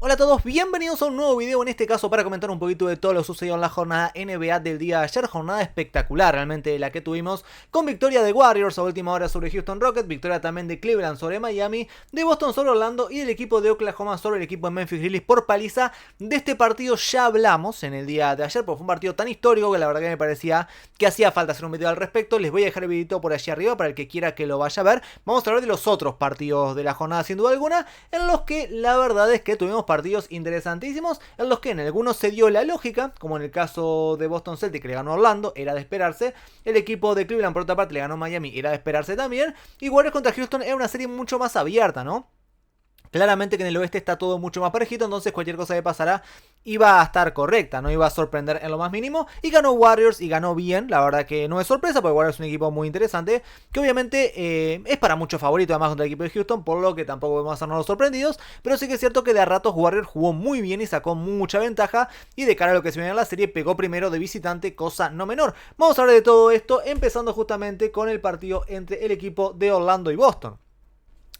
Hola a todos, bienvenidos a un nuevo video, en este caso para comentar un poquito de todo lo sucedido en la jornada NBA del día de ayer. Jornada espectacular realmente la que tuvimos, con victoria de Warriors a última hora sobre Houston Rockets, victoria también de Cleveland sobre Miami, de Boston sobre Orlando y del equipo de Oklahoma sobre el equipo de Memphis Grizzlies por paliza. De este partido ya hablamos en el día de ayer, porque fue un partido tan histórico que la verdad que me parecía que hacía falta hacer un video al respecto. Les voy a dejar el videito por allí arriba para el que quiera que lo vaya a ver. Vamos a hablar de los otros partidos de la jornada sin duda alguna, en los que la verdad es que tuvimos partidos interesantísimos, en los que en algunos se dio la lógica, como en el caso de Boston Celtics que le ganó a Orlando, era de esperarse. El equipo de Cleveland por otra parte le ganó a Miami, era de esperarse también. Y Warriors contra Houston era una serie mucho más abierta, ¿no? Claramente que en el oeste está todo mucho más parejito, entonces cualquier cosa que pasará iba a estar correcta, no iba a sorprender en lo más mínimo. Y ganó Warriors y ganó bien, la verdad que no es sorpresa porque Warriors es un equipo muy interesante, que obviamente es para muchos favorito además contra el equipo de Houston, por lo que tampoco podemos hacernos sorprendidos. Pero sí que es cierto que de a ratos Warriors jugó muy bien y sacó mucha ventaja, y de cara a lo que se viene en la serie pegó primero de visitante, cosa no menor. Vamos a hablar de todo esto, empezando justamente con el partido entre el equipo de Orlando y Boston.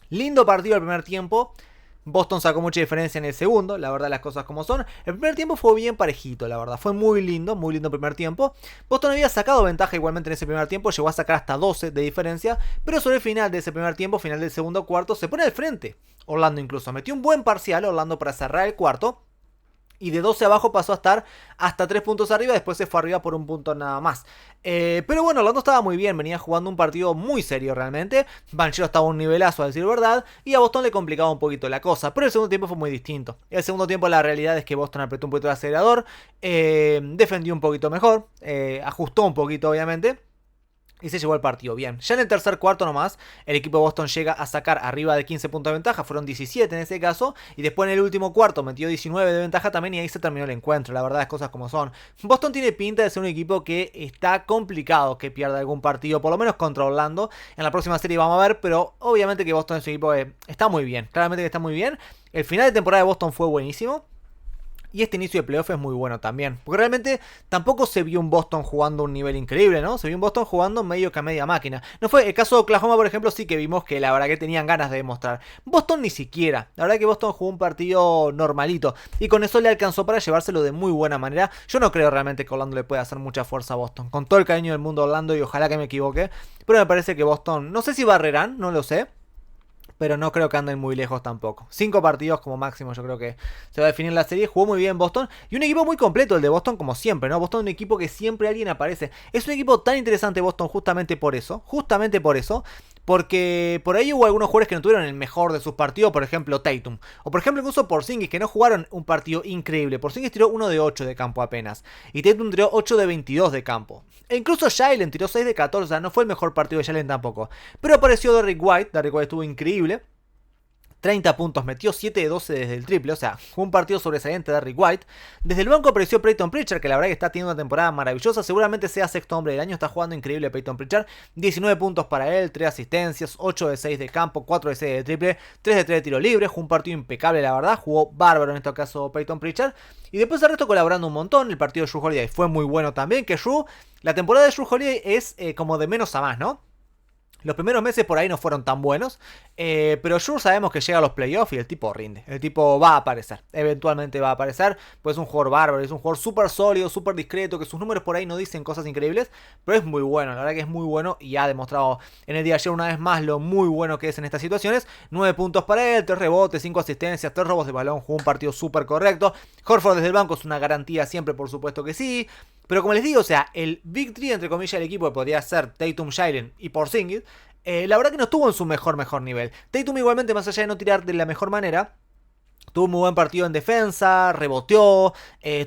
Lindo partido el primer tiempo. Boston sacó mucha diferencia en el segundo, la verdad las cosas como son. El primer tiempo fue bien parejito, la verdad. Fue muy lindo el primer tiempo. Boston había sacado ventaja igualmente en ese primer tiempo, llegó a sacar hasta 12 de diferencia. Pero sobre el final de ese primer tiempo, final del segundo cuarto, se pone al frente. Orlando incluso metió un buen parcial, Orlando, para cerrar el cuarto. Y de 12 abajo pasó a estar hasta 3 puntos arriba. Después se fue arriba por un punto nada más. Pero bueno, Orlando estaba muy bien. Venía jugando un partido muy serio realmente. Banchero estaba a un nivelazo, a decir verdad. Y a Boston le complicaba un poquito la cosa. Pero el segundo tiempo fue muy distinto. El segundo tiempo la realidad es que Boston apretó un poquito el acelerador. Defendió un poquito mejor. Ajustó un poquito obviamente. Y se llevó el partido bien. Ya en el tercer cuarto nomás, el equipo de Boston llega a sacar arriba de 15 puntos de ventaja. Fueron 17 en ese caso. Y después en el último cuarto metió 19 de ventaja también. Y ahí se terminó el encuentro. La verdad, las cosas como son. Boston tiene pinta de ser un equipo que está complicado que pierda algún partido, por lo menos contra Orlando. En la próxima serie vamos a ver. Pero obviamente que Boston es un equipo que está muy bien. Claramente que está muy bien. El final de temporada de Boston fue buenísimo. Y este inicio de playoff es muy bueno también. Porque realmente tampoco se vio un Boston jugando a un nivel increíble, ¿no? Se vio un Boston jugando medio que a media máquina. No fue el caso de Oklahoma, por ejemplo, sí que vimos que la verdad que tenían ganas de demostrar. Boston ni siquiera. La verdad que Boston jugó un partido normalito. Y con eso le alcanzó para llevárselo de muy buena manera. Yo no creo realmente que Orlando le pueda hacer mucha fuerza a Boston. Con todo el cariño del mundo a Orlando y ojalá que me equivoque. Pero me parece que Boston, no sé si barrerán, no lo sé. Pero no creo que anden muy lejos tampoco. 5 partidos como máximo yo creo que se va a definir la serie. Jugó muy bien Boston. Y un equipo muy completo el de Boston como siempre, ¿no? Boston es un equipo que siempre alguien aparece. Es un equipo tan interesante Boston justamente por eso. Justamente por eso. Porque por ahí hubo algunos jugadores que no tuvieron el mejor de sus partidos. Por ejemplo Tatum. O por ejemplo incluso Porzingis, que no jugaron un partido increíble. Porzingis tiró 1 de 8 de campo apenas. Y Tatum tiró 8 de 22 de campo. E incluso Jalen tiró 6 de 14. O sea, no fue el mejor partido de Jalen tampoco. Pero apareció Derrick White. Derrick White estuvo increíble. 30 puntos, metió 7 de 12 desde el triple, o sea, fue un partido sobresaliente de Derrick White. Desde el banco apareció Peyton Pritchard, que la verdad que está teniendo una temporada maravillosa, seguramente sea sexto hombre del año, está jugando increíble Peyton Pritchard. 19 puntos para él, 3 asistencias, 8 de 6 de campo, 4 de 6 de triple, 3 de 3 de tiro libre, jugó un partido impecable la verdad, jugó bárbaro en este caso Peyton Pritchard. Y después el resto colaborando un montón, el partido de Jrue Holiday fue muy bueno también, que la temporada de Jrue Holiday es como de menos a más, ¿no? Los primeros meses por ahí no fueron tan buenos. Pero Jrue sabemos que llega a los playoffs y el tipo rinde. El tipo va a aparecer. Eventualmente va a aparecer. Pues es un jugador bárbaro. Es un jugador súper sólido, súper discreto. Que sus números por ahí no dicen cosas increíbles. Pero es muy bueno. La verdad que es muy bueno. Y ha demostrado en el día de ayer una vez más lo muy bueno que es en estas situaciones. 9 puntos para él. 3 rebotes, 5 asistencias, 3 robos de balón. Jugó un partido súper correcto. Horford desde el banco es una garantía siempre, por supuesto que sí. Pero como les digo, o sea, el Big 3 entre comillas del equipo que podría ser Tatum, Jalen y Porzingis. La verdad que no estuvo en su mejor nivel. Tatum igualmente, más allá de no tirar de la mejor manera, tuvo un muy buen partido en defensa, reboteó,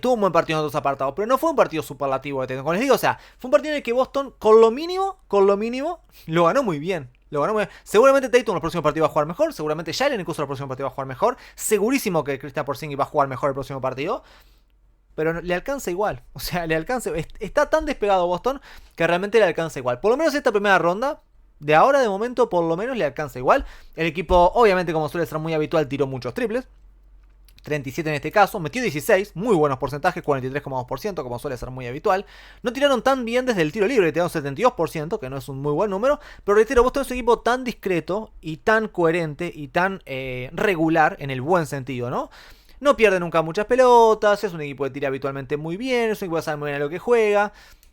tuvo un buen partido en otros apartados, pero no fue un partido superlativo de Tatum. Como les digo, o sea, fue un partido en el que Boston, con lo mínimo, lo ganó muy bien. Seguramente Tatum en el próximo partido va a jugar mejor, seguramente Jalen incluso en el próximo partido va a jugar mejor, segurísimo que Kristaps Porzingis va a jugar mejor el próximo partido. Pero le alcanza igual. O sea, le alcanza. Está tan despegado Boston que realmente le alcanza igual. Por lo menos esta primera ronda. De ahora, de momento, por lo menos le alcanza igual. El equipo, obviamente, como suele ser muy habitual, tiró muchos triples. 37 en este caso, metió 16, muy buenos porcentajes, 43,2%, como suele ser muy habitual. No tiraron tan bien desde el tiro libre, tiraron 72%, que no es un muy buen número, pero reitero, Boston es un equipo tan discreto y tan coherente y tan regular en el buen sentido, ¿no? No pierde nunca muchas pelotas, es un equipo que tira habitualmente muy bien, es un equipo que sabe muy bien a lo que juega.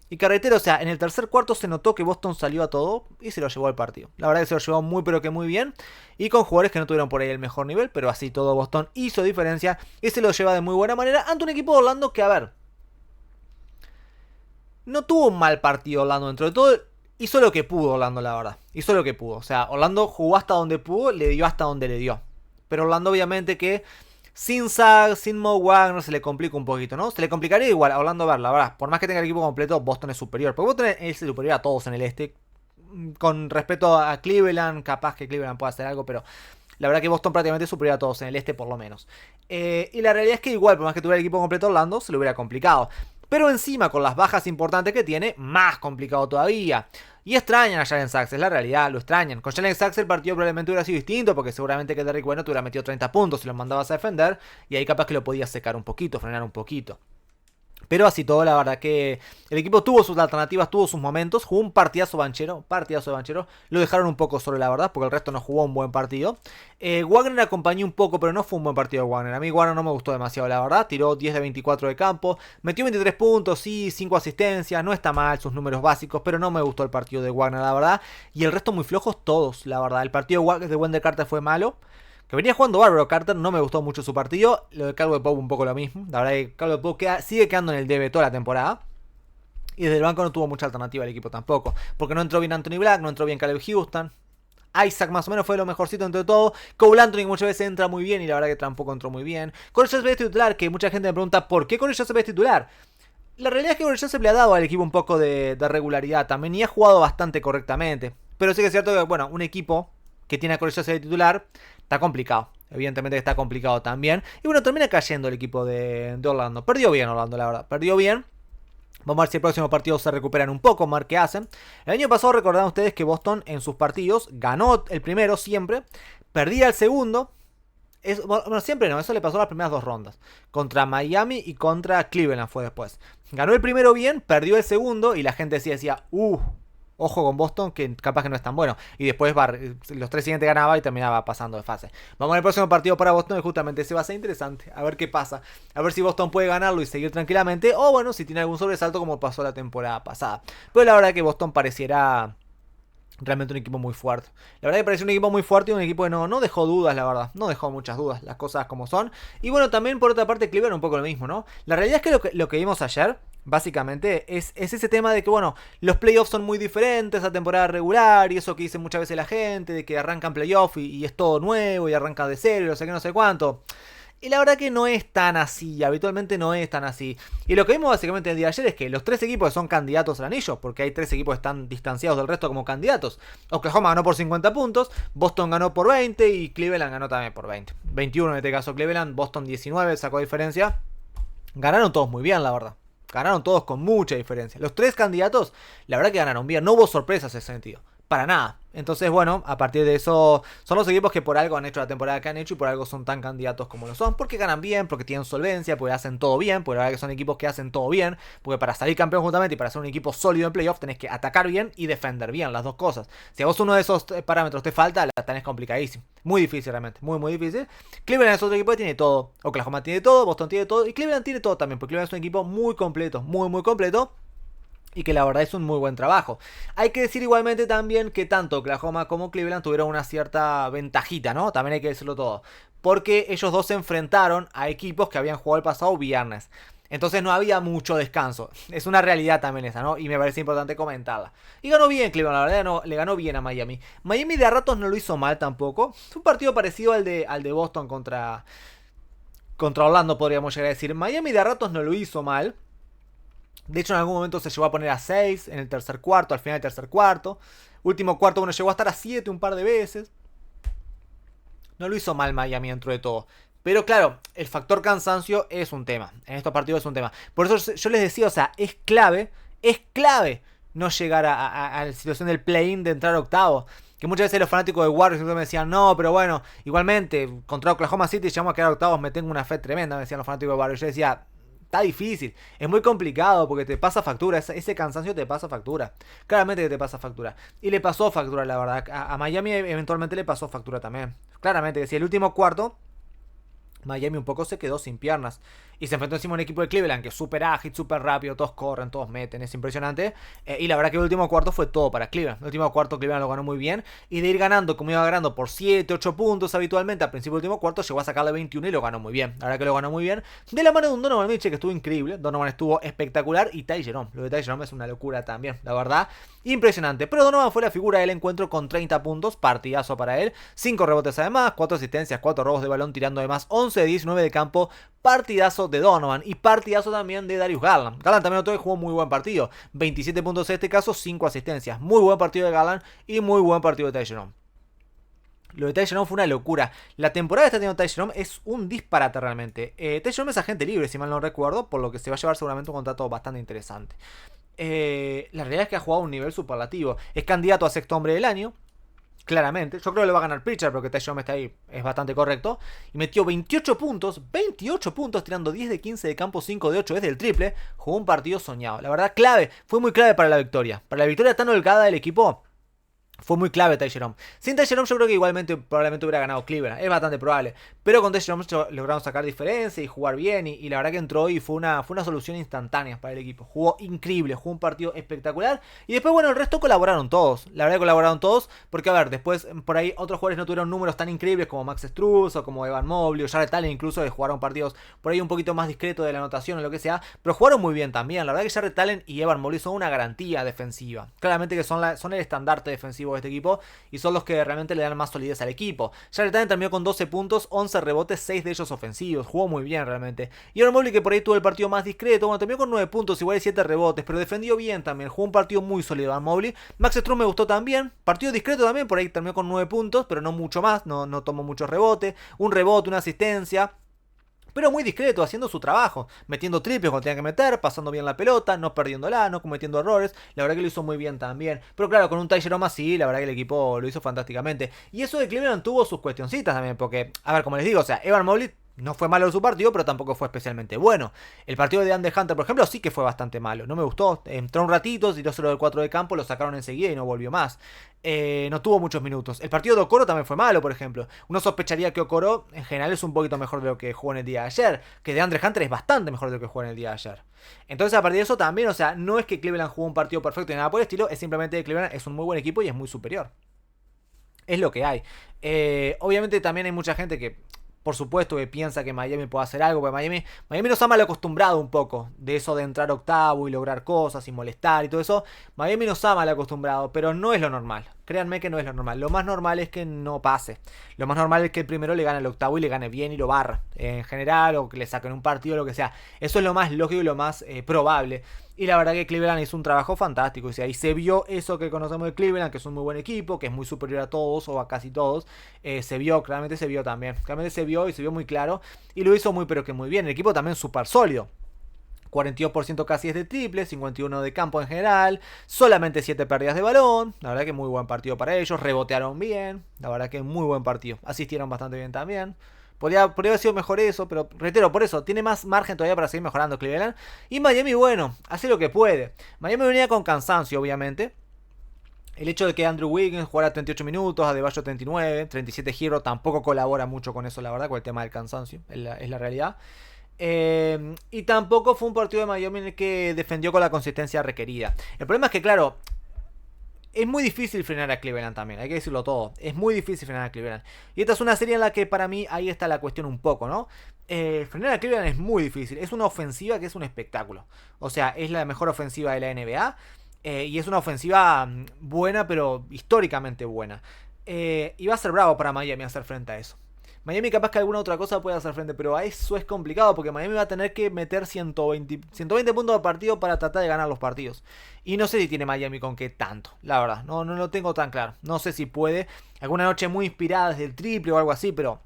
Y carretero, o sea, en el tercer cuarto se notó que Boston salió a todo y se lo llevó al partido. La verdad que se lo llevó muy pero que muy bien. Y con jugadores que no tuvieron por ahí el mejor nivel, pero así todo Boston hizo diferencia y se lo lleva de muy buena manera ante un equipo de Orlando que, a ver, no tuvo un mal partido Orlando dentro de todo. Hizo lo que pudo Orlando, la verdad. Hizo lo que pudo. O sea, Orlando jugó hasta donde pudo, le dio hasta donde le dio. Pero Orlando obviamente que sin Zag, sin Mo Wagner se le complica un poquito, ¿no? Se le complicaría igual a Orlando, a ver, la verdad. Por más que tenga el equipo completo, Boston es superior. Porque Boston es superior a todos en el este. Con respecto a Cleveland, capaz que Cleveland pueda hacer algo, pero la verdad que Boston prácticamente es superior a todos en el este por lo menos. Y la realidad es que igual, por más que tuviera el equipo completo Orlando, se lo hubiera complicado. Pero encima, con las bajas importantes que tiene, más complicado todavía. Y extrañan a Jalen Sachs, es la realidad, lo extrañan. Con Jalen Sachs el partido probablemente hubiera sido distinto, porque seguramente que Derrick White te hubiera metido 30 puntos y los mandabas a defender, y ahí capaz que lo podías secar un poquito, frenar un poquito. Pero así todo, la verdad que el equipo tuvo sus alternativas, tuvo sus momentos. Jugó un partidazo banchero. Lo dejaron un poco solo, la verdad, porque el resto no jugó un buen partido. Wagner acompañó un poco, pero no fue un buen partido de Wagner. A mí Wagner no me gustó demasiado, la verdad. Tiró 10 de 24 de campo. Metió 23 puntos, sí, 5 asistencias. No está mal sus números básicos, pero no me gustó el partido de Wagner, la verdad. Y el resto muy flojos todos, la verdad. El partido de Wendell Carter fue malo. Que venía jugando bárbaro Carter, no me gustó mucho su partido. Lo de Caldwell Pope un poco lo mismo. La verdad que Caldwell Pope sigue quedando en el debe toda la temporada. Y desde el banco no tuvo mucha alternativa el equipo tampoco. Porque no entró bien Anthony Black, no entró bien Caleb Houston. Isaac más o menos fue lo mejorcito entre todo. Cole Anthony muchas veces entra muy bien y la verdad que tampoco entró muy bien. Corey Joseph es titular, que mucha gente me pregunta ¿por qué Corey Joseph es titular? La realidad es que Corey Joseph le ha dado al equipo un poco de regularidad también y ha jugado bastante correctamente. Pero sí que es cierto que, bueno, un equipo que tiene a Corey Joseph de titular está complicado. Evidentemente está complicado también. Y bueno, termina cayendo el equipo de Orlando. Perdió bien Orlando, la verdad. Perdió bien. Vamos a ver si el próximo partido se recuperan un poco, más que hacen. El año pasado recordaron ustedes que Boston en sus partidos ganó el primero siempre, perdía el segundo. Bueno, siempre no, eso le pasó las primeras dos rondas. Contra Miami y contra Cleveland fue después. Ganó el primero bien, perdió el segundo y la gente decía, ojo con Boston, que capaz que no es tan bueno. Y después los tres siguientes ganaba y terminaba pasando de fase. Vamos al próximo partido para Boston y justamente ese va a ser interesante. A ver qué pasa. A ver si Boston puede ganarlo y seguir tranquilamente. O bueno, si tiene algún sobresalto como pasó la temporada pasada. Pero la verdad que Boston pareciera realmente un equipo muy fuerte. La verdad que pareció un equipo muy fuerte y un equipo que no dejó dudas, la verdad. No dejó muchas dudas, las cosas como son. Y bueno, también por otra parte Cleveland un poco lo mismo, ¿no? La realidad es que lo que vimos ayer, básicamente, es ese tema de que, bueno, los playoffs son muy diferentes a temporada regular. Y eso que dice muchas veces la gente, de que arrancan playoffs y es todo nuevo y arranca de cero y no sé qué, no sé cuánto. Y la verdad que no es tan así, habitualmente no es tan así. Y lo que vimos básicamente el día de ayer es que los tres equipos son candidatos al anillo, porque hay tres equipos que están distanciados del resto como candidatos. Oklahoma ganó por 50 puntos, Boston ganó por 20 y Cleveland ganó también por 20. 21 en este caso Cleveland, Boston 19, sacó diferencia. Ganaron todos muy bien, la verdad. Ganaron todos con mucha diferencia. Los tres candidatos, la verdad que ganaron bien, no hubo sorpresas en ese sentido. Para nada. Entonces, bueno, a partir de eso, son los equipos que por algo han hecho la temporada que han hecho y por algo son tan candidatos como lo son. Porque ganan bien, porque tienen solvencia, porque hacen todo bien. Porque la verdad que son equipos que hacen todo bien. Porque para salir campeón justamente y para ser un equipo sólido en playoff tenés que atacar bien y defender bien, las dos cosas. Si a vos uno de esos parámetros te falta, la tenés complicadísimo. Muy difícil realmente, muy difícil. Cleveland es otro equipo que tiene todo. Oklahoma tiene todo, Boston tiene todo y Cleveland tiene todo también. Porque Cleveland es un equipo muy completo, muy completo. Y que la verdad es un muy buen trabajo. Hay que decir igualmente también que tanto Oklahoma como Cleveland tuvieron una cierta ventajita, ¿no? También hay que decirlo todo. Porque ellos dos se enfrentaron a equipos que habían jugado el pasado viernes. Entonces no había mucho descanso. Es una realidad también esa, ¿no? Y me parece importante comentarla. Y ganó bien Cleveland, la verdad, no, le ganó bien a Miami. Miami de a ratos no lo hizo mal tampoco. Es un partido parecido al de Boston contra Orlando, podríamos llegar a decir. Miami de a ratos no lo hizo mal. De hecho, en algún momento se llegó a poner a 6 en el tercer cuarto, al final del tercer cuarto. Último cuarto, bueno, llegó a estar a 7 un par de veces. No lo hizo mal Miami dentro de todo. Pero claro, el factor cansancio es un tema. En estos partidos es un tema. Por eso yo les decía, o sea, es clave no llegar a la situación del play-in de entrar a octavo. Que muchas veces los fanáticos de Warriors me decían, no, pero bueno, igualmente, contra Oklahoma City llegamos a quedar octavos, me tengo una fe tremenda, me decían los fanáticos de Warriors. Yo decía, está difícil, es muy complicado porque te pasa factura, ese cansancio te pasa factura. Claramente que te pasa factura. Y le pasó factura, la verdad. A Miami eventualmente le pasó factura también. Claramente que si el último cuarto, Miami un poco se quedó sin piernas. Y se enfrentó encima a un equipo de Cleveland que es súper ágil, súper rápido, todos corren, todos meten, es impresionante. Y la verdad que el último cuarto fue todo para Cleveland. El último cuarto Cleveland lo ganó muy bien. Y de ir ganando, como iba ganando por 7, 8 puntos habitualmente, al principio del último cuarto llegó a sacarle 21 y lo ganó muy bien. La verdad que lo ganó muy bien. De la mano de un Donovan Mitchell que estuvo increíble. Donovan estuvo espectacular. Y Ty Jerome. Lo de Ty Jerome es una locura también, la verdad. Impresionante. Pero Donovan fue la figura del encuentro con 30 puntos. Partidazo para él. 5 rebotes además, 4 asistencias, 4 robos de balón tirando además 11 de 19 de campo. Partidazo de Donovan y partidazo también de Darius Garland. Garland también otro que jugó muy buen partido. 27 puntos en este caso, 5 asistencias. Muy buen partido de Garland y muy buen partido de Ty Jerome. Lo de Ty Jerome fue una locura. La temporada que está teniendo Ty Jerome es un disparate realmente. Ty Jerome es agente libre, si mal no recuerdo, por lo que se va a llevar seguramente un contrato bastante interesante. La realidad es que ha jugado a un nivel superlativo. Es candidato a sexto hombre del año. Claramente, yo creo que lo va a ganar Pritchard porque Ty Jerome está ahí, es bastante correcto. Y metió 28 puntos tirando 10 de 15 de campo, 5 de 8 desde el triple. Jugó un partido soñado, la verdad clave, fue muy clave para la victoria. Para la victoria tan holgada del equipo, fue muy clave Ty Jerome. Sin Ty Jerome yo creo que igualmente probablemente hubiera ganado Cleveland. Es bastante probable. Pero con Ty Jerome lograron sacar diferencia y jugar bien. Y la verdad que entró y fue una solución instantánea para el equipo. Jugó increíble, jugó un partido espectacular. Y después, bueno, el resto colaboraron todos. La verdad que colaboraron todos. Porque, a ver, después por ahí otros jugadores no tuvieron números tan increíbles como Max Struz o como Evan Mobley o Jarrett Allen incluso. Que jugaron partidos por ahí un poquito más discretos de la anotación o lo que sea. Pero jugaron muy bien también. La verdad que Jarrett Allen y Evan Mobley son una garantía defensiva. Claramente que son el estandarte defensivo de este equipo y son los que realmente le dan más solidez al equipo. Jarrett Allen terminó con 12 puntos, 11 rebotes, 6 de ellos ofensivos, jugó muy bien realmente. Y Evan Mobley, que por ahí tuvo el partido más discreto, bueno, terminó con 9 puntos, igual 7 rebotes, pero defendió bien también, jugó un partido muy sólido Evan Mobley. Max Strus me gustó también, partido discreto también, por ahí terminó con 9 puntos, pero no mucho más, no tomó muchos rebotes, un rebote, una asistencia. Pero muy discreto, haciendo su trabajo, metiendo triples cuando tenía que meter, pasando bien la pelota, no perdiéndola, no cometiendo errores. La verdad que lo hizo muy bien también. Pero claro, con un Ty Jerome así, la verdad que el equipo lo hizo fantásticamente. Y eso de Cleveland tuvo sus cuestioncitas también, porque, a ver, como les digo, o sea, Evan Mobley no fue malo en su partido, pero tampoco fue especialmente bueno. El partido de Andre Hunter, por ejemplo, sí que fue bastante malo. No me gustó. Entró un ratito, tiró 0 del 4 de campo, lo sacaron enseguida y no volvió más. No tuvo muchos minutos. El partido de Okoro también fue malo, por ejemplo. Uno sospecharía que Okoro en general es un poquito mejor de lo que jugó en el día de ayer. Que de Andre Hunter es bastante mejor de lo que jugó en el día de ayer. Entonces, a partir de eso también, o sea, no es que Cleveland jugó un partido perfecto ni nada por el estilo. Es simplemente que Cleveland es un muy buen equipo y es muy superior. Es lo que hay. Obviamente también hay mucha gente que, por supuesto, que piensa que Miami puede hacer algo, porque Miami nos ha mal acostumbrado un poco de eso de entrar octavo y lograr cosas y molestar y todo eso. Miami nos ha mal acostumbrado, pero no es lo normal. Créanme que no es lo normal. Lo más normal es que no pase. Lo más normal es que el primero le gane al octavo y le gane bien y lo barra. En general, o que le saquen un partido o lo que sea. Eso es lo más lógico y lo más probable. Y la verdad que Cleveland hizo un trabajo fantástico. O sea, y se vio eso que conocemos de Cleveland, que es un muy buen equipo, que es muy superior a todos o a casi todos. Se vio, claramente se vio también. Claramente se vio y se vio muy claro. Y lo hizo muy pero que muy bien. El equipo también súper sólido. 42% casi es de triple, 51% de campo en general, solamente 7 pérdidas de balón, la verdad que muy buen partido para ellos, rebotearon bien, la verdad que muy buen partido, asistieron bastante bien también. Podría haber sido mejor eso, pero reitero, por eso, tiene más margen todavía para seguir mejorando Cleveland. Y Miami, bueno, hace lo que puede. Miami venía con cansancio, obviamente. El hecho de que Andrew Wiggins jugara 38 minutos, Adebayo 39, 37 Hero tampoco colabora mucho con eso, la verdad, con el tema del cansancio, es la realidad. Y tampoco fue un partido de Miami en el que defendió con la consistencia requerida. El problema es que, claro, es muy difícil frenar a Cleveland también, hay que decirlo todo. Es muy difícil frenar a Cleveland. Y esta es una serie en la que para mí ahí está la cuestión un poco, ¿no? Frenar a Cleveland es muy difícil. Es una ofensiva que es un espectáculo. O sea, es la mejor ofensiva de la NBA. Y es una ofensiva buena, pero históricamente buena. Y va a ser bravo para Miami hacer frente a eso. Miami capaz que alguna otra cosa puede hacer frente, pero a eso es complicado porque Miami va a tener que meter 120 puntos al partido para tratar de ganar los partidos. Y no sé si tiene Miami con qué tanto, la verdad, no lo tengo tan claro. No sé si puede, alguna noche muy inspirada desde el triple o algo así, pero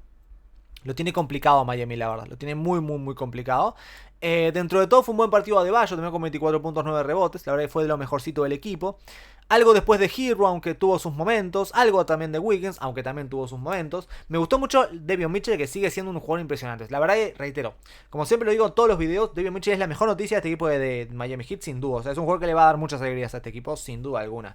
lo tiene complicado Miami, la verdad, lo tiene muy complicado. Dentro de todo fue un buen partido de Adebayo, también con 24 puntos, 9 rebotes, la verdad que fue de lo mejorcito del equipo. Algo después de Hero, aunque tuvo sus momentos. Algo también de Wiggins, aunque también tuvo sus momentos. Me gustó mucho Davion Mitchell, que sigue siendo un jugador impresionante. La verdad que, reitero, como siempre lo digo en todos los videos, Davion Mitchell es la mejor noticia de este equipo de Miami Heat, sin duda. O sea, es un jugador que le va a dar muchas alegrías a este equipo, sin duda alguna.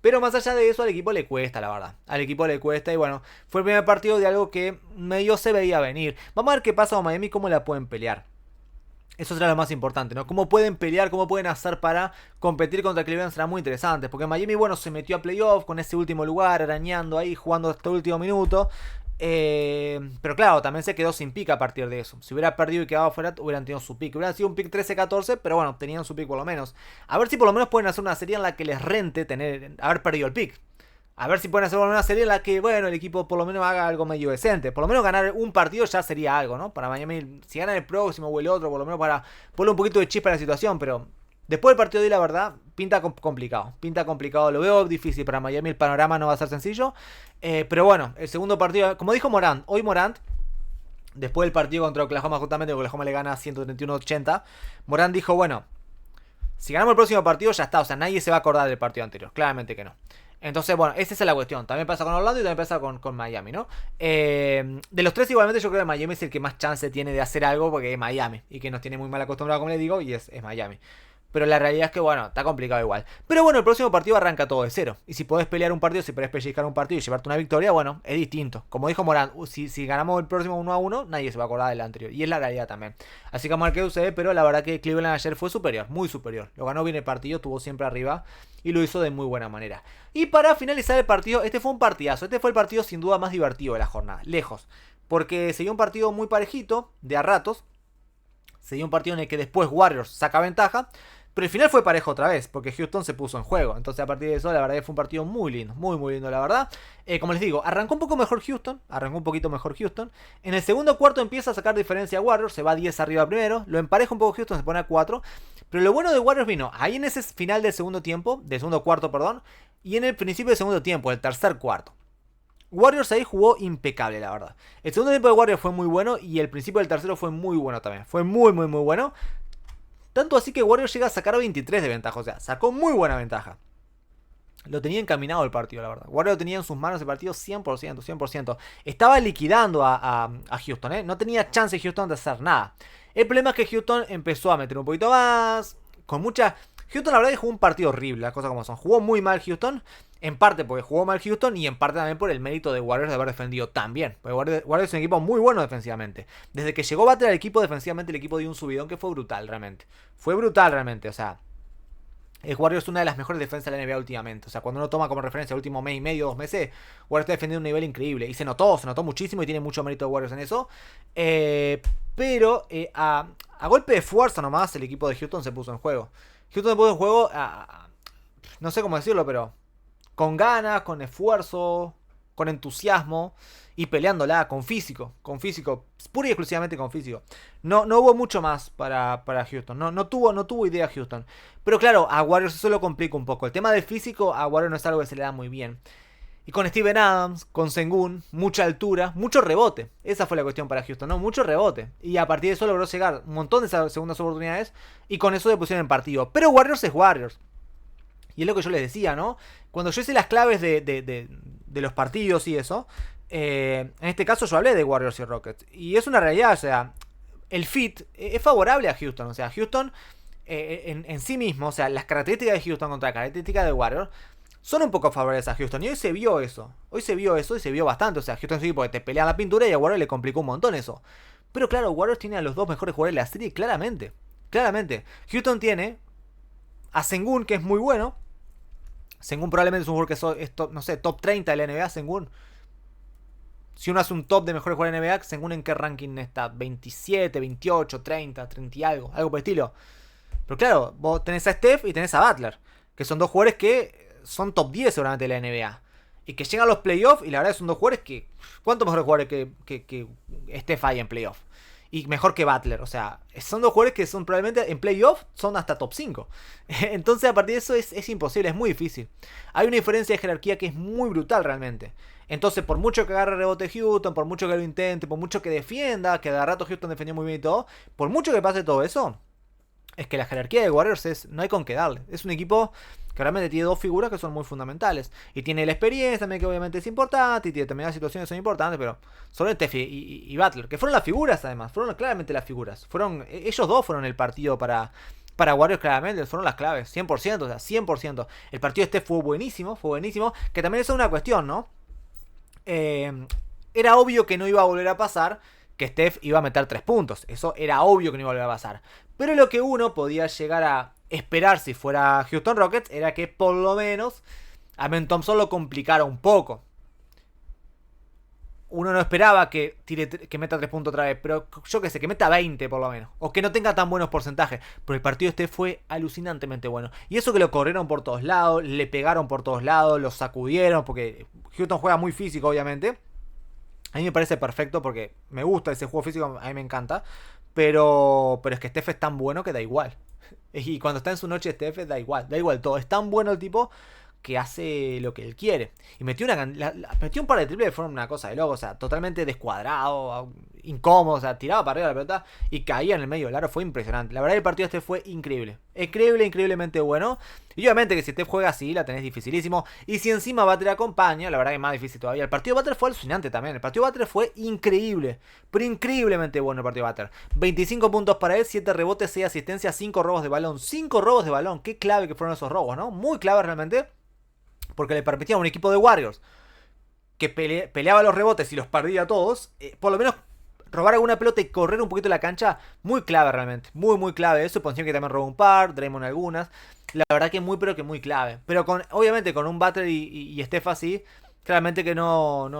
Pero más allá de eso, al equipo le cuesta, la verdad. Al equipo le cuesta y bueno, fue el primer partido de algo que medio se veía venir. Vamos a ver qué pasa con Miami, cómo la pueden pelear. Eso será lo más importante, ¿no? Cómo pueden pelear, cómo pueden hacer para competir contra Cleveland será muy interesante. Porque Miami, bueno, se metió a playoff con ese último lugar, arañando ahí, jugando hasta el último minuto. Pero claro, también se quedó sin pick a partir de eso. Si hubiera perdido y quedado fuera, hubieran tenido su pick. Hubieran sido un pick 13-14, pero bueno, tenían su pick por lo menos. A ver si por lo menos pueden hacer una serie en la que les rente haber perdido el pick. A ver si pueden hacer una serie en la que, bueno, el equipo por lo menos haga algo medio decente. Por lo menos ganar un partido ya sería algo, ¿no? Para Miami, si ganan el próximo o el otro, por lo menos para ponerle un poquito de chispa a la situación. Pero después del partido de hoy, la verdad, pinta complicado. Pinta complicado, lo veo difícil para Miami. El panorama no va a ser sencillo. Pero bueno, el segundo partido, como dijo Morant, hoy Morant, después del partido contra Oklahoma, justamente, Oklahoma le gana 131-80. Morant dijo, bueno, si ganamos el próximo partido ya está. O sea, nadie se va a acordar del partido anterior. Claramente que no. Entonces, bueno, esa es la cuestión. También pasa con Orlando y también pasa con Miami, ¿no? De los tres, igualmente, yo creo que Miami es el que más chance tiene de hacer algo porque es Miami. Y que nos tiene muy mal acostumbrado, como les digo, y es Miami. Pero la realidad es que, bueno, está complicado igual. Pero bueno, el próximo partido arranca todo de cero. Y si podés pelear un partido, si podés pellizcar un partido y llevarte una victoria, bueno, es distinto. Como dijo Morán, si ganamos el próximo 1-1, nadie se va a acordar del anterior. Y es la realidad también. Así que vamos a ver qué sucede, pero la verdad que Cleveland ayer fue superior, muy superior. Lo ganó bien el partido, estuvo siempre arriba y lo hizo de muy buena manera. Y para finalizar el partido, este fue un partidazo. Este fue el partido sin duda más divertido de la jornada, lejos. Porque se dio un partido muy parejito, de a ratos. Se dio un partido en el que después Warriors saca ventaja. Pero el final fue parejo otra vez, porque Houston se puso en juego. Entonces a partir de eso, la verdad que fue un partido muy lindo, muy lindo, la verdad. Como les digo, arrancó un poco mejor Houston, arrancó un poquito mejor Houston. En el segundo cuarto empieza a sacar diferencia a Warriors, se va a 10 arriba primero, lo empareja un poco Houston, se pone a 4. Pero lo bueno de Warriors vino ahí en ese final del segundo tiempo, del segundo cuarto, perdón, y en el principio del segundo tiempo, el tercer cuarto. Warriors ahí jugó impecable, la verdad. El segundo tiempo de Warriors fue muy bueno y el principio del tercero fue muy bueno también. Fue muy bueno. Tanto así que Warriors llega a sacar 23 de ventaja. O sea, sacó muy buena ventaja. Lo tenía encaminado el partido, la verdad. Warriors tenía en sus manos el partido 100%. Estaba liquidando a Houston, ¿eh? No tenía chance Houston de hacer nada. El problema es que Houston empezó a meter un poquito más. Con mucha... Houston la verdad que jugó un partido horrible, las cosas como son. Jugó muy mal Houston. En parte porque jugó mal Houston y en parte también por el mérito de Warriors de haber defendido tan bien. Porque Warriors es un equipo muy bueno defensivamente. Desde que llegó Butler al equipo defensivamente, el equipo dio un subidón que fue brutal realmente. Fue brutal realmente, o sea... El Warriors es una de las mejores defensas de la NBA últimamente. O sea, cuando uno toma como referencia el último mes y medio, 2 meses, Warriors está defendiendo un nivel increíble. Y se notó muchísimo y tiene mucho mérito de Warriors en eso. Pero a golpe de fuerza nomás, el equipo de Houston se puso en juego. Houston se puso en juego, no sé cómo decirlo, pero con ganas, con esfuerzo, con entusiasmo y peleándola con físico, pura y exclusivamente con físico. No hubo mucho más para Houston, no tuvo idea Houston. Pero claro, a Warriors eso lo complica un poco. El tema del físico a Warriors no es algo que se le da muy bien. Y con Steven Adams, con Sengun, mucha altura, mucho rebote. Esa fue la cuestión para Houston, ¿no? Mucho rebote. Y a partir de eso logró llegar un montón de segundas oportunidades y con eso le pusieron en partido. Pero Warriors es Warriors. Y es lo que yo les decía, ¿no? Cuando yo hice las claves de los partidos y eso, en este caso yo hablé de Warriors y Rockets. Y es una realidad, o sea, el fit es favorable a Houston. O sea, Houston en sí mismo, o sea, las características de Houston contra las características de Warriors son un poco favorables a Houston. Y hoy se vio eso. Hoy se vio eso y se vio bastante. O sea, Houston sí porque te pelea la pintura y a Warriors le complicó un montón eso. Pero claro, Warriors tiene a los dos mejores jugadores de la serie claramente. Claramente. Houston tiene a Sengun, que es muy bueno. Sengun probablemente es un jugador que es top, no sé, top 30 de la NBA, Sengun. Si uno hace un top de mejores jugadores de la NBA, Sengun en qué ranking está, 27, 28, 30, 30 y algo por el estilo. Pero claro, vos tenés a Steph y tenés a Butler, que son dos jugadores que son top 10 seguramente de la NBA. Y que llegan a los playoffs y la verdad son dos jugadores que... ¿Cuántos mejores jugadores que Steph hay en playoffs? Y mejor que Butler, o sea, son dos jugadores que son probablemente en playoff son hasta top 5. Entonces a partir de eso es imposible, es muy difícil. Hay una diferencia de jerarquía que es muy brutal realmente. Entonces por mucho que agarre rebote Houston, por mucho que lo intente, por mucho que defienda, que de rato Houston defendió muy bien y todo, por mucho que pase todo eso, es que la jerarquía de Warriors no hay con qué darle. Es un equipo que realmente tiene dos figuras que son muy fundamentales. Y tiene la experiencia también, que obviamente es importante, y tiene determinadas situaciones que son importantes, pero sobre Steph y Butler, que fueron las figuras además, fueron claramente las figuras. Ellos dos fueron el partido para para Warriors claramente fueron las claves, 100%, o sea, 100%. El partido este fue buenísimo, que también eso es una cuestión, ¿no? Era obvio que no iba a volver a pasar, que Steph iba a meter 3 puntos, eso era obvio que no iba a volver a pasar. Pero lo que uno podía llegar a esperar si fuera Houston Rockets era que por lo menos a Ben Thompson lo complicara un poco. Uno no esperaba que que meta 3 puntos otra vez, pero yo que sé, que meta 20 por lo menos. O que no tenga tan buenos porcentajes. Pero el partido este fue alucinantemente bueno. Y eso que lo corrieron por todos lados, le pegaron por todos lados, lo sacudieron, porque Houston juega muy físico, obviamente. A mí me parece perfecto porque me gusta ese juego físico, a mí me encanta. Pero es que Steph es tan bueno que da igual. Y cuando está en su noche Steph da igual todo. Es tan bueno el tipo que hace lo que él quiere. Y metió metió un par de triples de forma una cosa de loco, o sea, totalmente descuadrado, incómodo, o sea, tiraba para arriba la pelota y caía en el medio del aro, fue impresionante. La verdad el partido este fue increíble. Increíblemente bueno. Y obviamente que si Steph juega así, la tenés dificilísimo. Y si encima Butler acompaña, la verdad que es más difícil todavía. El partido de Butler fue alucinante también. El partido de Butler fue increíble. Pero increíblemente bueno el partido de Butler. 25 puntos para él, 7 rebotes, 6 asistencias, 5 robos de balón. 5 robos de balón. Qué clave que fueron esos robos, ¿no? Muy clave realmente. Porque le permitía a un equipo de Warriors que peleaba los rebotes y los perdía todos, por lo menos robar alguna pelota y correr un poquito la cancha, muy clave realmente, muy clave eso. Ponción que también robó un par, Draymond algunas, la verdad que muy pero que muy clave. Pero obviamente con un Butler y Steph así, claramente que no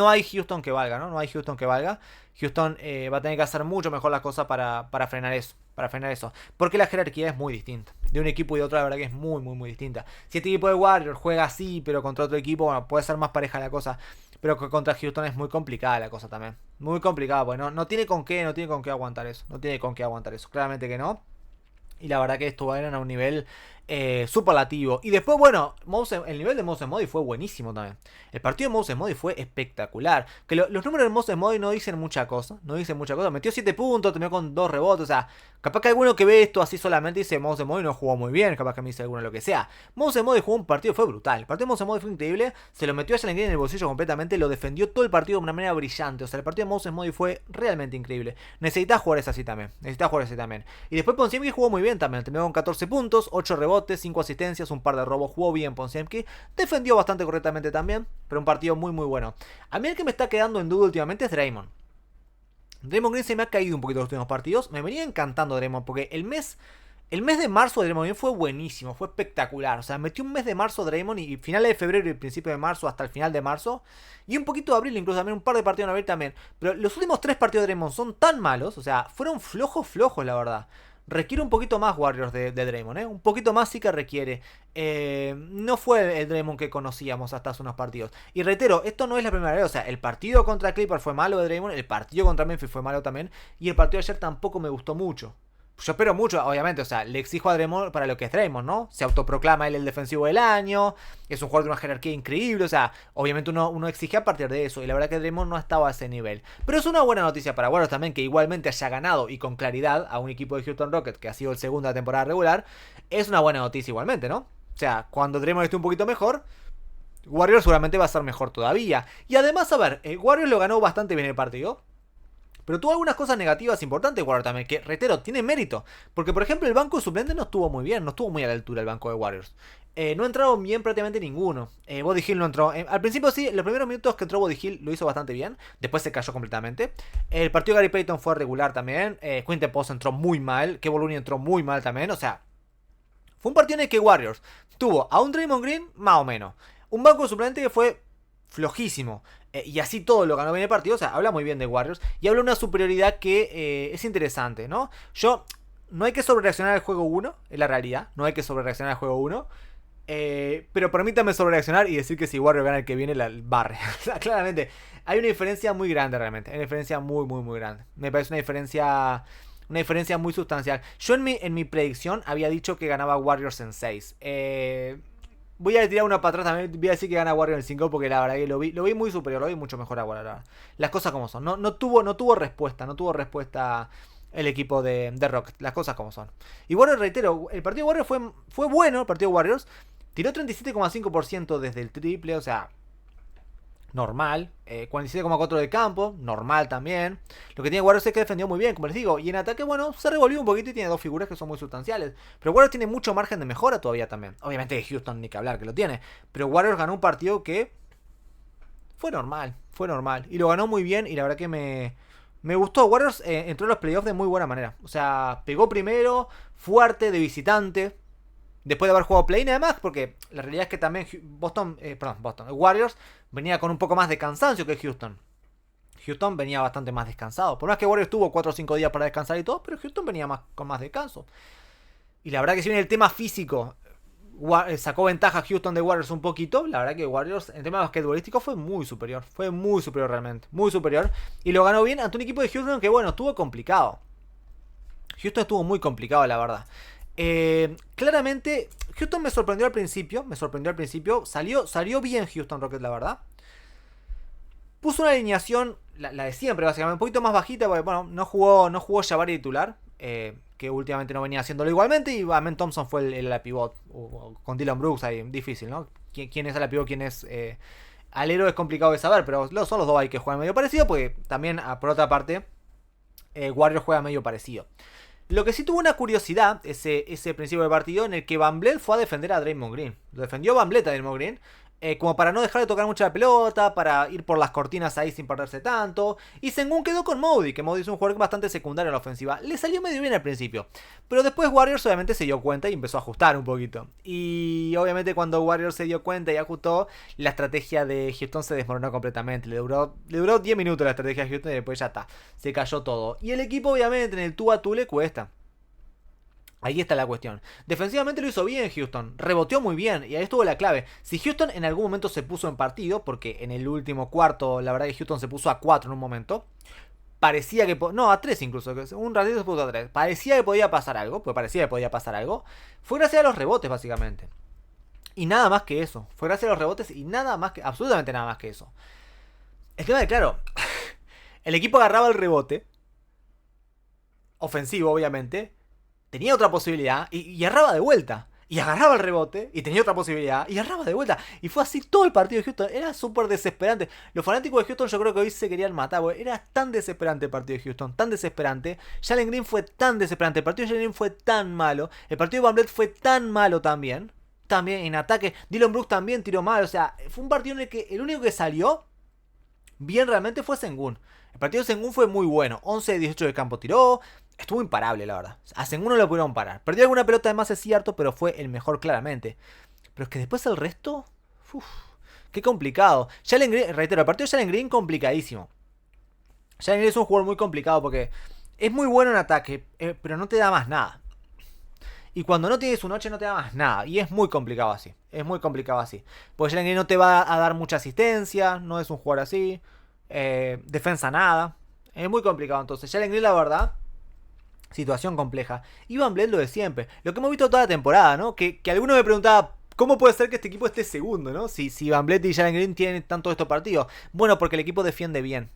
hay Houston que valga, ¿no? No hay Houston que valga. Houston va a tener que hacer mucho mejor las cosas para frenar eso. Porque la jerarquía es muy distinta. De un equipo y de otro, la verdad que es muy distinta. Si este equipo de Warriors juega así, pero contra otro equipo, bueno, puede ser más pareja la cosa. Pero contra Houston es muy complicada la cosa también. Muy complicada, porque no tiene con qué aguantar eso. Claramente que no. Y la verdad que estuvieron a un nivel superlativo. Y después, bueno, el nivel de Moses Moody fue buenísimo también. El partido de Moses Moody fue espectacular. Que los números de Moses Moody no dicen mucha cosa. Metió 7 puntos, terminó con 2 rebotes. O sea, capaz que alguno que ve esto así solamente dice Moses Moody no jugó muy bien. Capaz que me dice alguno lo que sea. Moses Moody jugó un partido, fue brutal. El partido de Moses Moody fue increíble. Se lo metió a Jalen Green en el bolsillo completamente. Lo defendió todo el partido de una manera brillante. O sea, el partido de Moses Moody fue realmente increíble. Necesitaba jugadores así también. Y después Podziemski jugó muy bien también. Terminó con 14 puntos, 8 rebotes, 5 asistencias, un par de robos. Jugó bien Podziemski. Defendió bastante correctamente también. Pero un partido muy bueno. A mí el que me está quedando en duda últimamente es Draymond. Draymond Green se me ha caído un poquito los últimos partidos. Me venía encantando Draymond porque el mes de marzo de Draymond Green fue buenísimo, fue espectacular. O sea, metió un mes de marzo Draymond y finales de febrero y principio de marzo hasta el final de marzo. Y un poquito de abril, incluso también un par de partidos en abril también. Pero los últimos 3 partidos de Draymond son tan malos, o sea, fueron flojos la verdad. Requiere un poquito más Warriors de Draymond, un poquito más sí que requiere. No fue el Draymond que conocíamos hasta hace unos partidos. Y reitero, esto no es la primera vez. O sea, el partido contra Clippers fue malo de Draymond, el partido contra Memphis fue malo también. Y el partido de ayer tampoco me gustó mucho. Yo espero mucho, obviamente, o sea, le exijo a Draymond para lo que es Draymond, ¿no? Se autoproclama él el defensivo del año, es un jugador de una jerarquía increíble, o sea, obviamente uno exige a partir de eso, y la verdad que Draymond no estaba a ese nivel. Pero es una buena noticia para Warriors también, que igualmente haya ganado y con claridad a un equipo de Houston Rockets, que ha sido el segundo de la temporada regular, es una buena noticia igualmente, ¿no? O sea, cuando Draymond esté un poquito mejor, Warriors seguramente va a ser mejor todavía. Y además, a ver, Warriors lo ganó bastante bien el partido. Pero tuvo algunas cosas negativas importantes Warriors también, que, reitero, tiene mérito. Porque, por ejemplo, el banco de suplentes no estuvo muy bien, no estuvo muy a la altura el banco de Warriors. No entraron bien prácticamente ninguno. Buddy Hield no entró. Al principio sí, los primeros minutos que entró Buddy Hield lo hizo bastante bien. Después se cayó completamente. El partido de Gary Payton fue regular también. Quinten Post entró muy mal. Kevon Looney entró muy mal también. O sea, fue un partido en el que Warriors tuvo a un Draymond Green más o menos. Un banco de suplentes que fue flojísimo. Y así todo lo ganó bien el partido. O sea, habla muy bien de Warriors. Y habla de una superioridad que es interesante, ¿no? No hay que sobrereaccionar al juego 1. Es la realidad. No hay que sobrereaccionar al juego 1. Pero permítame sobrereaccionar y decir que si Warriors gana el que viene, la barre. O sea, claramente. Hay una diferencia muy grande realmente. Hay una diferencia muy grande. Me parece una diferencia muy sustancial. Yo en mi predicción había dicho que ganaba Warriors en 6. Voy a tirar una para atrás también. Voy a decir que gana Warriors en 5 porque la verdad que lo vi muy superior. Lo vi mucho mejor a Warriors. Las cosas como son. No tuvo respuesta el equipo de Rockets. Las cosas como son. Y bueno, reitero, el partido de Warriors fue bueno. El partido de Warriors tiró 37,5% desde el triple. O sea, normal. 47,4 de campo, normal también. Lo que tiene Warriors es que defendió muy bien, como les digo. Y en ataque, bueno, se revolvió un poquito y tiene dos figuras que son muy sustanciales. Pero Warriors tiene mucho margen de mejora todavía también. Obviamente Houston ni que hablar que lo tiene. Pero Warriors ganó un partido que fue normal, fue normal. Y lo ganó muy bien y la verdad que me gustó. Warriors entró en los playoffs de muy buena manera. O sea, pegó primero, fuerte, de visitante. Después de haber jugado play-in además, porque la realidad es que también Warriors venía con un poco más de cansancio que Houston. Houston venía bastante más descansado. Por más que Warriors tuvo 4 o 5 días para descansar y todo, pero Houston venía con más descanso. Y la verdad que si bien el tema físico sacó ventaja a Houston de Warriors un poquito, la verdad que Warriors en tema basquetbolístico fue muy superior. Fue muy superior realmente, muy superior. Y lo ganó bien ante un equipo de Houston que bueno, estuvo complicado. Houston estuvo muy complicado la verdad. Claramente, Houston me sorprendió al principio. Salió bien Houston Rockets, la verdad. Puso una alineación, la de siempre, básicamente, un poquito más bajita, porque bueno, no jugó Jabari titular. Que últimamente no venía haciéndolo igualmente. Y Amen Thompson fue el ala pivot. Con Dylan Brooks ahí, difícil, ¿no? ¿Quién es ala pivot? ¿Quién es alero? Es complicado de saber, pero son los dos ahí que juegan medio parecido. Porque también, por otra parte, Warriors juega medio parecido. Lo que sí tuvo una curiosidad, ese principio del partido, en el que Van Vleet fue a defender a Draymond Green. Lo defendió Van Vleet a Draymond Green, como para no dejar de tocar mucho la pelota, para ir por las cortinas ahí sin perderse tanto. Y Sengun quedó con Moody, que Moody es un jugador bastante secundario en la ofensiva. Le salió medio bien al principio, pero después Warriors obviamente se dio cuenta y empezó a ajustar un poquito. Y obviamente cuando Warriors se dio cuenta y ajustó, la estrategia de Houston se desmoronó completamente. Le duró 10 minutos la estrategia de Houston y después ya está, se cayó todo. Y el equipo obviamente en el tú a tú le cuesta. Ahí está la cuestión. Defensivamente lo hizo bien Houston, reboteó muy bien y ahí estuvo la clave. Si Houston en algún momento se puso en partido, porque en el último cuarto la verdad que Houston se puso a 4 en un momento, parecía que... No, a 3 incluso, un ratito se puso a 3. Parecía que podía pasar algo, fue gracias a los rebotes básicamente. Y nada más que eso, fue gracias a los rebotes y nada más que... absolutamente nada más que eso. El tema de claro, el equipo agarraba el rebote, ofensivo obviamente, tenía otra posibilidad y erraba de vuelta. Y agarraba el rebote y tenía otra posibilidad y erraba de vuelta. Y fue así todo el partido de Houston. Era súper desesperante. Los fanáticos de Houston yo creo que hoy se querían matar. Era tan desesperante el partido de Houston. Tan desesperante. Jalen Green fue tan desesperante. El partido de Jalen Green fue tan malo. El partido de Van Vleet fue tan malo también. También en ataque. Dylan Brooks también tiró mal. O sea, fue un partido en el que el único que salió bien realmente fue Sengun. El partido de Sengun fue muy bueno. 11 de 18 de campo tiró. Estuvo imparable, la verdad. A Sengun no lo pudieron parar. Perdió alguna pelota además, es cierto, pero fue el mejor claramente. Pero es que después el resto... Uf, qué complicado. Jalen Green, reitero, el partido de Jalen Green complicadísimo. Jalen Green es un jugador muy complicado porque es muy bueno en ataque, pero no te da más nada. Y cuando no tiene su noche no te da más nada. Y es muy complicado así. Es muy complicado así. Porque Jalen Green no te va a dar mucha asistencia. No es un jugador así. Defensa nada. Es muy complicado entonces. Jalen Green la verdad... situación compleja. Y Van Vleet lo de siempre. Lo que hemos visto toda la temporada, ¿no? Que alguno me preguntaba, ¿cómo puede ser que este equipo esté segundo, ¿no? Si Van Vleet y Jalen Green tienen tanto estos partidos. Bueno, porque el equipo defiende bien.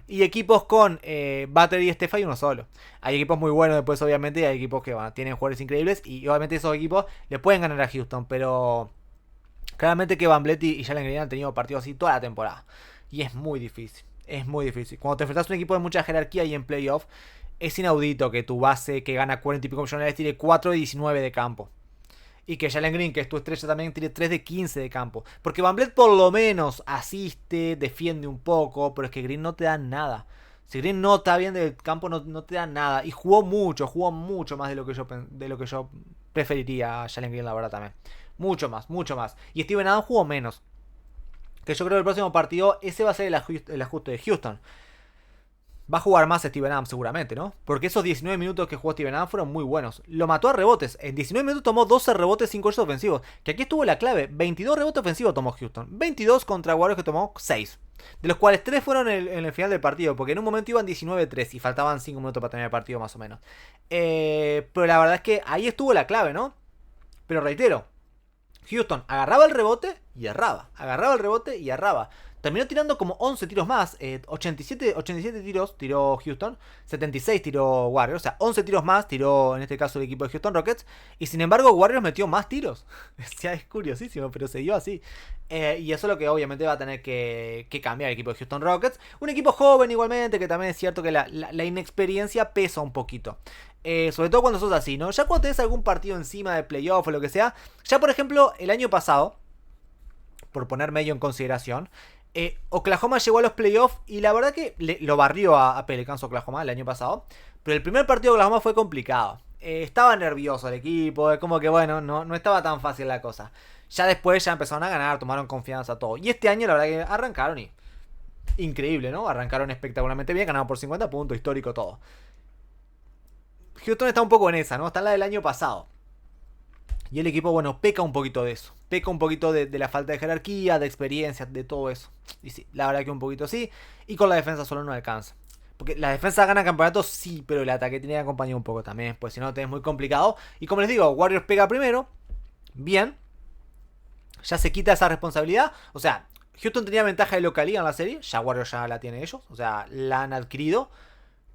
Y equipos con Butler y Steph hay uno solo. Hay equipos muy buenos después, obviamente. Y hay equipos que tienen jugadores increíbles. Y obviamente esos equipos le pueden ganar a Houston. Pero claramente que Van Vleet y Jalen Green han tenido partidos así toda la temporada. Y es muy difícil. Cuando te enfrentas a un equipo de mucha jerarquía y en playoff, es inaudito que tu base que gana 40 y pico millones tire 4 de 19 de campo. Y que Jalen Green, que es tu estrella, también tire 3 de 15 de campo. Porque Van Vleet por lo menos asiste, defiende un poco, pero es que Green no te da nada. Si Green no está bien del campo, no te da nada. Y jugó mucho más de lo que yo preferiría a Jalen Green, la verdad también. Mucho más. Y Steven Adams jugó menos. Que yo creo que el próximo partido, ese va a ser el ajuste de Houston. Va a jugar más Steven Adams seguramente, ¿no? Porque esos 19 minutos que jugó Steven Adams fueron muy buenos. Lo mató a rebotes. En 19 minutos tomó 12 rebotes, 5 goles ofensivos. Que aquí estuvo la clave. 22 rebotes ofensivos tomó Houston. 22 contra Warriors que tomó 6. De los cuales 3 fueron en el final del partido. Porque en un momento iban 19-3 y faltaban 5 minutos para terminar el partido más o menos. Pero la verdad es que ahí estuvo la clave, ¿no? Pero reitero. Houston agarraba el rebote y erraba. terminó tirando como 11 tiros más. 87 tiros tiró Houston, 76 tiró Warriors. O sea, 11 tiros más tiró en este caso el equipo de Houston Rockets. Y sin embargo, Warriors metió más tiros. O sea, es curiosísimo, pero se dio así. Y eso es lo que obviamente va a tener que cambiar el equipo de Houston Rockets. Un equipo joven igualmente, que también es cierto que la inexperiencia pesa un poquito. Sobre todo cuando sos así, ¿no? Ya cuando tenés algún partido encima de playoff o lo que sea. Ya por ejemplo, el año pasado, por poner medio en consideración, Oklahoma llegó a los playoffs y la verdad que lo barrió a Pelicans Oklahoma el año pasado. Pero el primer partido de Oklahoma fue complicado. Estaba nervioso el equipo, como que bueno, no estaba tan fácil la cosa. Ya después ya empezaron a ganar, tomaron confianza todo. Y este año la verdad que arrancaron y... increíble, ¿no? Arrancaron espectacularmente bien, ganaron por 50 puntos, histórico todo. Houston está un poco en esa, ¿no? Está en la del año pasado. Y el equipo, bueno, peca un poquito de eso. Peca un poquito de la falta de jerarquía, de experiencia, de todo eso. Y sí, la verdad que un poquito sí. Y con la defensa solo no alcanza. Porque la defensa gana campeonatos, sí, pero el ataque tiene que acompañar un poco también. Pues si no, te es muy complicado. Y como les digo, Warriors pega primero. Bien. Ya se quita esa responsabilidad. O sea, Houston tenía ventaja de localía en la serie. Ya Warriors ya la tiene ellos. O sea, la han adquirido.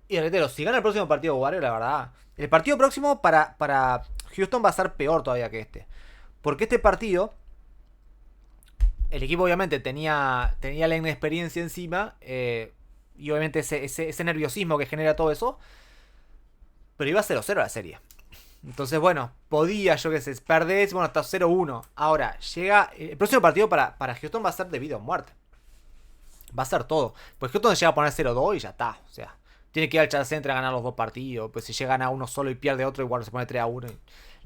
Y reitero, si gana el próximo partido Warriors, la verdad... el partido próximo para Houston va a ser peor todavía que este. Porque este partido... el equipo obviamente tenía la inexperiencia encima. Y obviamente ese nerviosismo que genera todo eso. Pero iba 0-0 la serie. Entonces, bueno, podía, yo que sé, perder. Bueno, hasta 0-1. Ahora, llega... el próximo partido para Houston va a ser de vida o muerte. Va a ser todo. Pues Houston llega a poner 0-2 y ya está. O sea, tiene que ir al Chase Center a ganar los dos partidos. Pues si llega a ganar uno solo y pierde otro, igual se pone 3-1.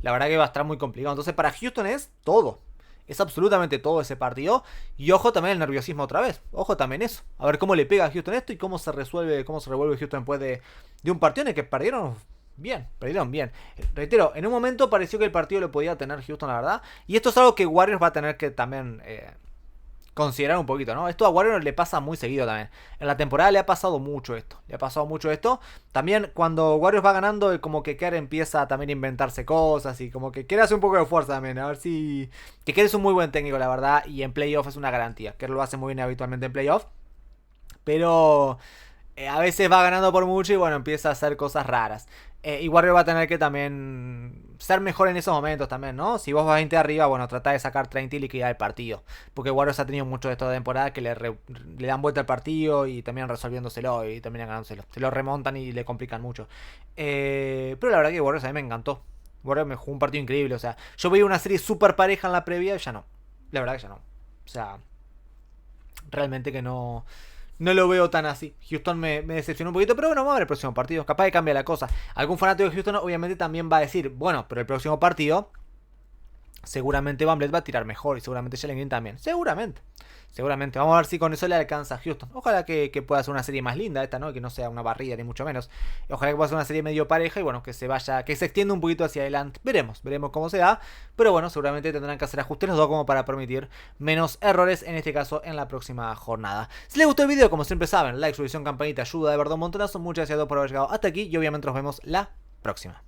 La verdad que va a estar muy complicado. Entonces, para Houston es todo. Es absolutamente todo ese partido. Y ojo también el nerviosismo otra vez. Ojo también eso. A ver cómo le pega a Houston esto y cómo se revuelve Houston después de un partido en el que perdieron bien. Reitero, en un momento pareció que el partido lo podía tener Houston, la verdad. Y esto es algo que Warriors va a tener que también considerar un poquito, ¿no? Esto a Warriors le pasa muy seguido también. En la temporada le ha pasado mucho esto. También cuando Warriors va ganando, como que Kerr empieza también a inventarse cosas y como que quiere hacer un poco de fuerza también. A ver si... que Kerr es un muy buen técnico, la verdad. Y en playoff es una garantía. Kerr lo hace muy bien habitualmente en playoff. Pero... a veces va ganando por mucho y bueno, empieza a hacer cosas raras. Y Warriors va a tener que también ser mejor en esos momentos también, ¿no? Si vos vas 20 arriba, bueno, tratá de sacar 30 y liquidar el partido. Porque Warriors ha tenido mucho de esta temporada que le dan vuelta al partido y terminan resolviéndoselo y terminan ganándoselo. Se lo remontan y le complican mucho. Pero la verdad que Warriors a mí me encantó. Warriors me jugó un partido increíble, o sea, yo veía una serie súper pareja en la previa y ya no. La verdad que ya no. O sea, realmente que no... no lo veo tan así. Houston me decepcionó un poquito, pero bueno, vamos a ver el próximo partido. Capaz de cambiar la cosa. Algún fanático de Houston obviamente también va a decir, bueno, pero el próximo partido seguramente Van Vliet va a tirar mejor y seguramente Jalen Green también. Seguramente. Vamos a ver si con eso le alcanza a Houston. Ojalá que pueda ser una serie más linda esta, ¿no? Que no sea una barrida ni mucho menos. Ojalá que pueda ser una serie medio pareja y bueno, que se extienda un poquito hacia adelante. Veremos cómo se da. Pero bueno, seguramente tendrán que hacer ajustes los dos como para permitir menos errores, en este caso en la próxima jornada. Si les gustó el video, como siempre saben, like, suscripción, campanita, ayuda de verdad un montonazo. Muchas gracias a todos por haber llegado hasta aquí y obviamente nos vemos la próxima.